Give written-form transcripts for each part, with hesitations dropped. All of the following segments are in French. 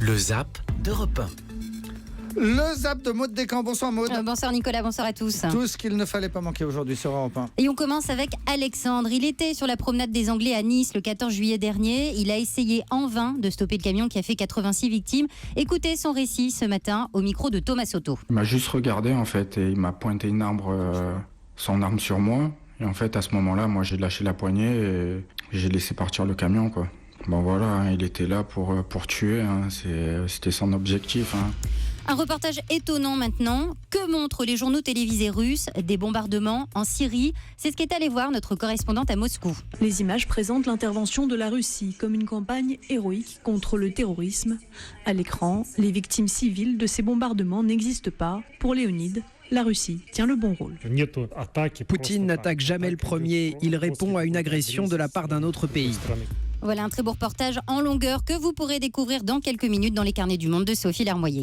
Le Zap d'Europe 1. Le Zap de Maud Descamps. Bonsoir Maud. Bonsoir Nicolas, bonsoir à tous. Tout ce qu'il ne fallait pas manquer aujourd'hui sur Europe 1. Et on commence avec Alexandre. Il était sur la promenade des Anglais à Nice le 14 juillet dernier. Il a essayé en vain de stopper le camion qui a fait 86 victimes. Écoutez son récit ce matin au micro de Thomas Soto. Il m'a juste regardé en fait et il m'a pointé son arme sur moi. Et en fait à ce moment-là, moi j'ai lâché la poignée et j'ai laissé partir le camion quoi. Bon voilà, il était là pour tuer, c'était son objectif. Un reportage étonnant maintenant. Que montrent les journaux télévisés russes des bombardements en Syrie? C'est ce qu'est allé voir notre correspondante à Moscou. Les images présentent l'intervention de la Russie comme une campagne héroïque contre le terrorisme. À l'écran, les victimes civiles de ces bombardements n'existent pas. Pour Léonide, la Russie tient le bon rôle. Poutine n'attaque jamais le premier, il répond à une agression de la part d'un autre pays. Voilà un très beau reportage en longueur que vous pourrez découvrir dans quelques minutes dans les carnets du monde de Sophie Larmoyer.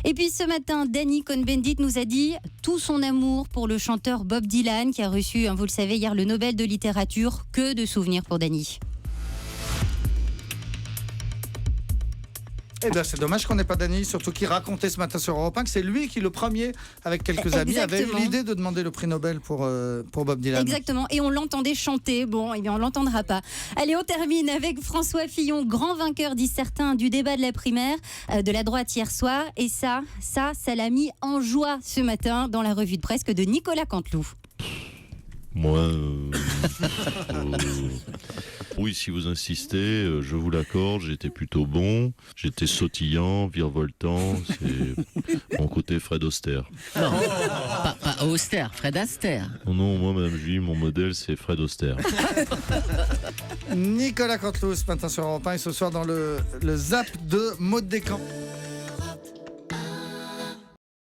Et puis ce matin, Danny Cohn-Bendit nous a dit tout son amour pour le chanteur Bob Dylan qui a reçu, vous le savez, hier le Nobel de littérature. Que de souvenirs pour Danny. Eh bien, c'est dommage qu'on n'ait pas Dany, surtout qu'il racontait ce matin sur Europe 1 que c'est lui qui, le premier, avec quelques amis, avait eu l'idée de demander le prix Nobel pour Bob Dylan. Exactement, et on l'entendait chanter. Bon, eh bien, on ne l'entendra pas. Allez, on termine avec François Fillon, grand vainqueur, disent certains, du débat de la primaire de la droite hier soir. Et ça l'a mis en joie ce matin dans la revue de presse de Nicolas Canteloup. Moi, oui, si vous insistez, je vous l'accorde, j'étais plutôt bon, j'étais sautillant, virevoltant, c'est mon côté Fred Astaire. Non, pas Astaire, Fred Astaire. Oh non, moi, Madame Julie, mon modèle, c'est Fred Astaire. Nicolas Canteloup ce matin sur Europe 1 et ce soir dans le Zap de Maud Descamps.